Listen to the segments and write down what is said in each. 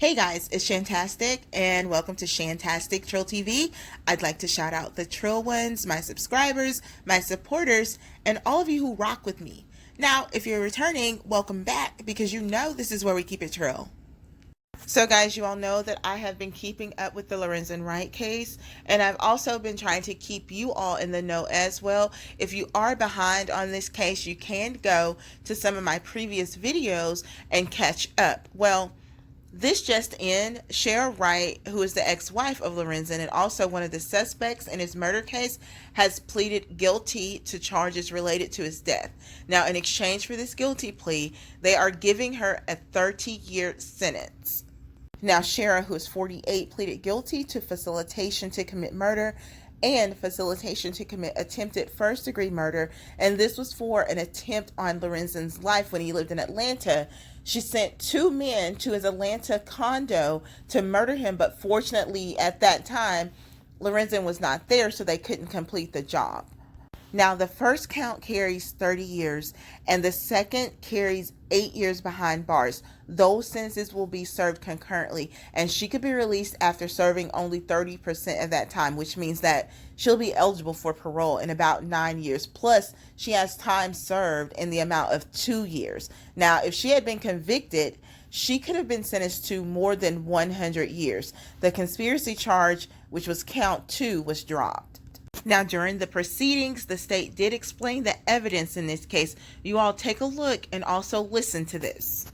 Hey guys, it's Shantastic and welcome to Shantastic Trill TV. I'd like to shout out the Trill ones, my subscribers, my supporters, and all of you who rock with me. Now, if you're returning, welcome back because you know this is where we keep it trill. So guys, you all know that I have been keeping up with the Lorenzen Wright case, and I've also been trying to keep you all in the know as well. If you are behind on this case, you can go to some of my previous videos and catch up. Well, this just in, Sherra Wright, who is the ex-wife of Lorenzen and also one of the suspects in his murder case, has pleaded guilty to charges related to his death. Now, in exchange for this guilty plea, they are giving her a 30-year sentence. Now, Sherra, who is 48, pleaded guilty to facilitation to commit murder and facilitation to commit attempted first-degree murder, and this was for an attempt on Lorenzen's life when he lived in Atlanta. She sent two men to his Atlanta condo to murder him, but fortunately at that time, Lorenzen was not there, so they couldn't complete the job. Now, the first count carries 30 years, and the second carries 8 years behind bars. Those sentences will be served concurrently, and she could be released after serving only 30% of that time, which means that she'll be eligible for parole in about 9 years. Plus, she has time served in the amount of 2 years. Now, if she had been convicted, she could have been sentenced to more than 100 years. The conspiracy charge, which was count 2, was dropped. Now, during the proceedings, the state did explain the evidence in this case. You all take a look and also listen to this.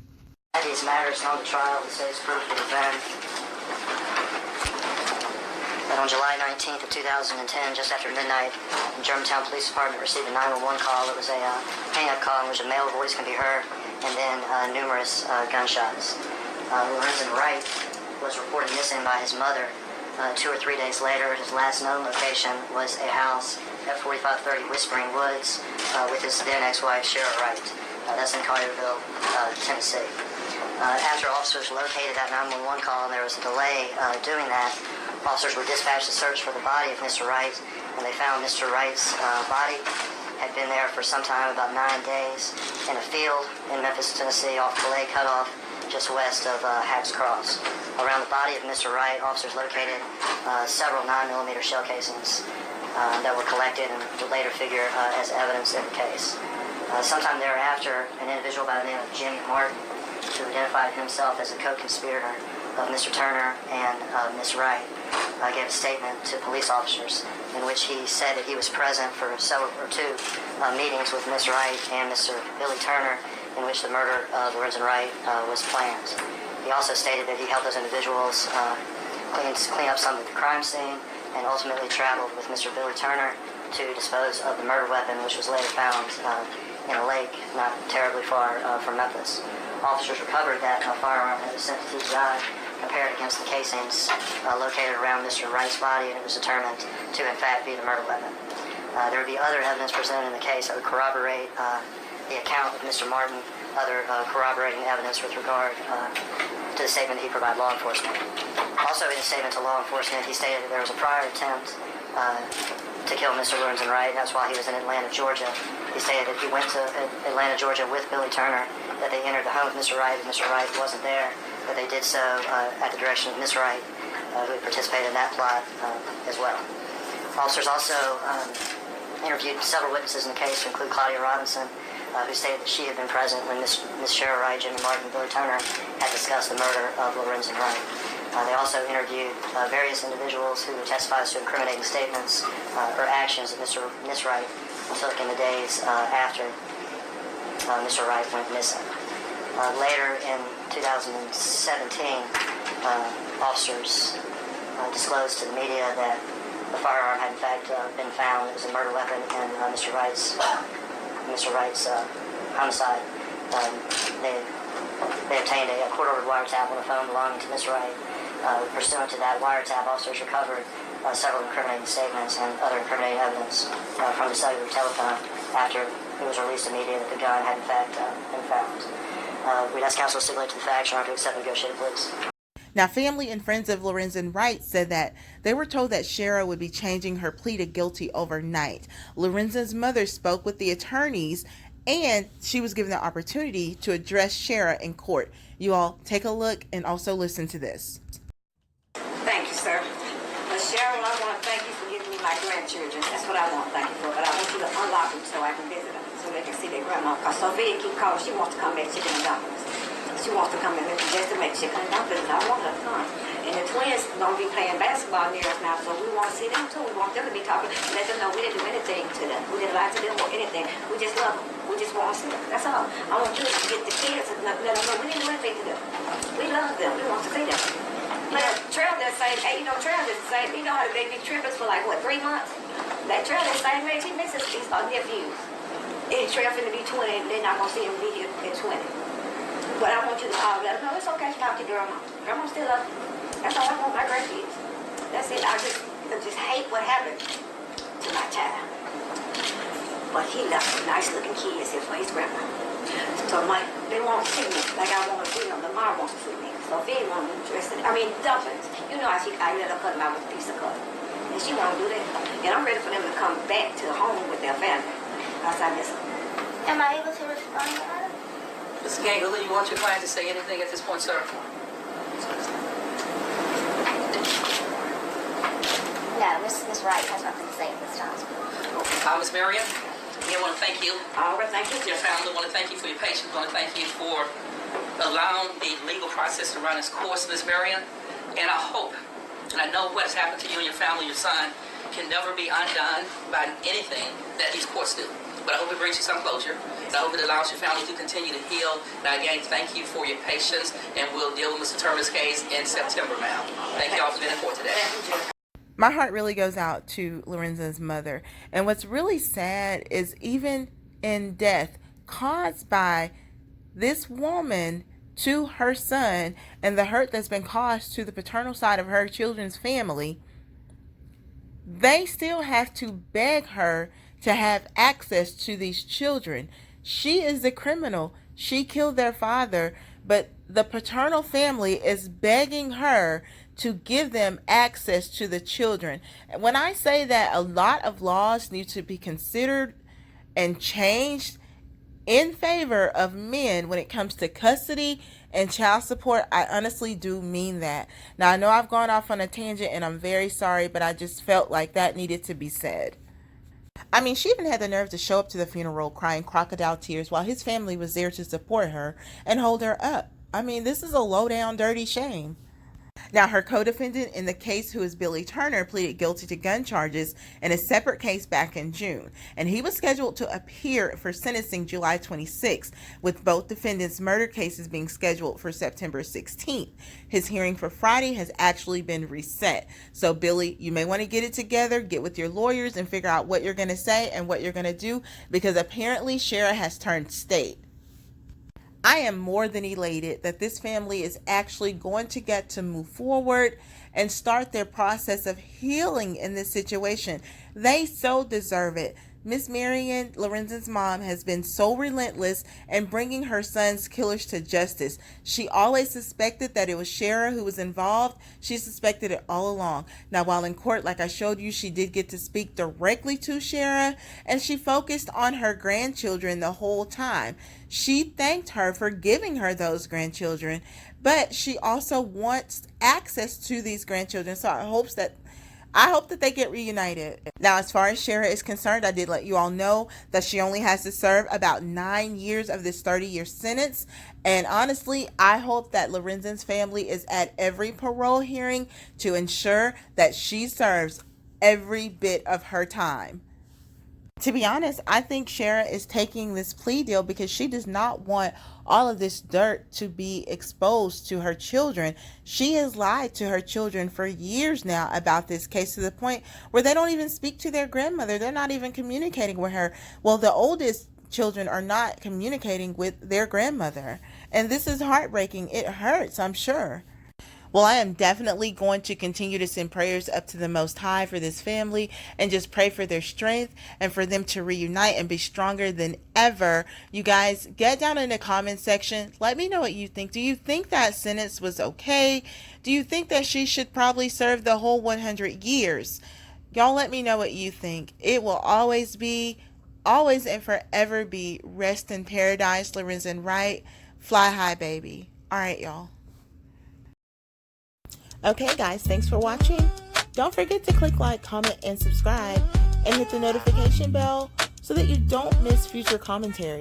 These matters on the trial, the state's proof of the event that on July 19th of 2010, just after midnight, the Germantown Police Department received a 911 call. It was a hang-up call in which a male voice can be heard, and then numerous gunshots. Lorenzen Wright was reported missing by his mother. 2 or 3 days later, his last known location was a house at 4530 Whispering Woods with his then ex-wife, Sherra Wright. That's in Collierville, Tennessee. After officers located that 911 call and there was a delay doing that, officers were dispatched to search for the body of Mr. Wright, and they found Mr. Wright's body had been there for some time, about 9 days, in a field in Memphis, Tennessee, off Calais Cutoff, just west of Hacks Cross. Around the body of Mr. Wright, officers located several 9mm shell casings that were collected and would later figure as evidence in the case. Sometime thereafter, an individual by the name of Jimmy Martin, who identified himself as a co-conspirator of Mr. Turner and Ms. Wright, gave a statement to police officers in which he said that he was present for two meetings with Ms. Wright and Mr. Billy Turner, in which the murder of Lorenzen Wright was planned. He also stated that he helped those individuals clean up some of the crime scene and ultimately traveled with Mr. Billy Turner to dispose of the murder weapon, which was later found in a lake not terribly far from Memphis. Officers recovered that firearm that was sent to TGI, compared against the casings located around Mr. Wright's body, and it was determined to, in fact, be the murder weapon. There would be other evidence presented in the case that would corroborate the account of Mr. Martin, other corroborating evidence with regard to the statement he provided law enforcement. Also in his statement to law enforcement, he stated that there was a prior attempt to kill Mr. Lorenzen Wright. That's why he was in Atlanta, Georgia. He stated that he went to Atlanta, Georgia with Billy Turner, that they entered the home of Mr. Wright, and Mr. Wright wasn't there, but they did so at the direction of Ms. Wright, who had participated in that plot as well. Officers also interviewed several witnesses in the case, to include Claudia Robinson, who stated that she had been present when Ms. Sherra Wright, Jimmy Martin, and Billy Turner had discussed the murder of Lorenzen Wright. They also interviewed various individuals who testified to incriminating statements or actions that Ms. Wright took in the days after Mr. Wright went missing. Later in 2017, officers disclosed to the media that the firearm had in fact been found. It was a murder weapon in Mr. Wright's homicide. They obtained a court-ordered wiretap on the phone belonging to Ms. Wright. Pursuant to that wiretap, officers recovered several incriminating statements and other incriminating evidence from the cellular telephone after it was released to media that the gun had in fact been found. We'd ask counsel to stipulate to the facts or to accept negotiated pleas. Now, family and friends of Lorenzen Wright said that they were told that Sherra would be changing her plea to guilty overnight. Lorenzen's mother spoke with the attorneys And she was given the opportunity to address Sherra in court. You all take a look and also listen to this. Thank you, sir. Sherra, I want to thank you for giving me my grandchildren. That's what I want to thank you for. But I want you to unlock them so I can visit them, so they can see their grandma. Because Sophia keep calling. She wants to come make chicken and dumplings. She wants to come in just to make chicken and dumplings. I want her to come. And the twins don't be playing basketball near us now, so we want to see them too. We want them to be talking. Let them know we didn't do anything to them. We didn't lie to them or anything. We just love them. We just want to see them. That's all. I want you to get the kids and let them know we didn't do anything to them. We love them. We want to see them. Yeah, Trail that same, hey, Trail is the same. You know how they be trippers for like, what, 3 months? That Trail that same age, he misses these nephews. And Trail finna be 20, they're not gonna see him be here at 20. But I want you to all let them know it's okay to talk to grandma. Grandma still love you. That's all I want my grandkids. That's it. I just hate what happened to my child. But he left some nice looking kids here for his grandma. So they won't see me like I want to see them. Lamar wants to see me. Sophia won't be interested. Dumplings. You know I let her cut them out with a piece of cut. And she won't do that. And I'm ready for them to come back to home with their family. Because I miss them. Am I able to respond to that? Mr. Gangle, do you want your client to say anything at this point, sir? No, Miss Wright has nothing to say at this time. Ms. Marion, I want to thank you. All right, thank you. Your family, I want to thank you for your patience. I want to thank you for allowing the legal process to run its course, Ms. Marion. And I hope, and I know what has happened to you and your family, your son, can never be undone by anything that these courts do. But I hope it brings you some closure. And I hope it allows your family to continue to heal. And again, thank you for your patience. And we'll deal with Mr. Turner's case in September, ma'am. Thank you all for being in court today. My heart really goes out to Lorenzen's mother. And what's really sad is even in death caused by this woman to her son and the hurt that's been caused to the paternal side of her children's family, they still have to beg her to have access to these children. She is the criminal. She killed their father, but the paternal family is begging her to give them access to the children. When I say that a lot of laws need to be considered and changed in favor of men when it comes to custody and child support, I honestly do mean that. Now, I know I've gone off on a tangent and I'm very sorry, but I just felt like that needed to be said. I mean, she even had the nerve to show up to the funeral crying crocodile tears while his family was there to support her and hold her up. I mean, this is a low down dirty shame. Now, her co-defendant in the case, who is Billy Turner, pleaded guilty to gun charges in a separate case back in June, and he was scheduled to appear for sentencing July 26th, with both defendants' murder cases being scheduled for September 16th. His hearing for Friday has actually been reset. So, Billy, you may want to get it together, get with your lawyers, and figure out what you're going to say and what you're going to do, because apparently Sherra has turned state. I am more than elated that this family is actually going to get to move forward and start their process of healing in this situation. They so deserve it. Miss Marion, Lorenzen's mom, has been so relentless in bringing her son's killers to justice. She always suspected that it was Sherra who was involved. She suspected it all along. Now, while in court, like I showed you, she did get to speak directly to Sherra, and she focused on her grandchildren the whole time. She thanked her for giving her those grandchildren, but she also wants access to these grandchildren. So I hope that they get reunited. Now, as far as Sherra is concerned, I did let you all know that she only has to serve about 9 years of this 30-year sentence. And honestly, I hope that Lorenzen's family is at every parole hearing to ensure that she serves every bit of her time. To be honest, I think Sherra is taking this plea deal because she does not want all of this dirt to be exposed to her children. She has lied to her children for years now about this case, to the point where they don't even speak to their grandmother. They're not even communicating with her. Well, the oldest children are not communicating with their grandmother. And this is heartbreaking. It hurts, I'm sure. Well, I am definitely going to continue to send prayers up to the Most High for this family and just pray for their strength and for them to reunite and be stronger than ever. You guys, get down in the comment section. Let me know what you think. Do you think that sentence was okay? Do you think that she should probably serve the whole 100 years? Y'all let me know what you think. It will always be always and forever be rest in paradise, Lorenzen Wright. Fly high, baby. All right, y'all. Okay, guys, thanks for watching. Don't forget to click like, comment, and subscribe, and hit the notification bell so that you don't miss future commentary.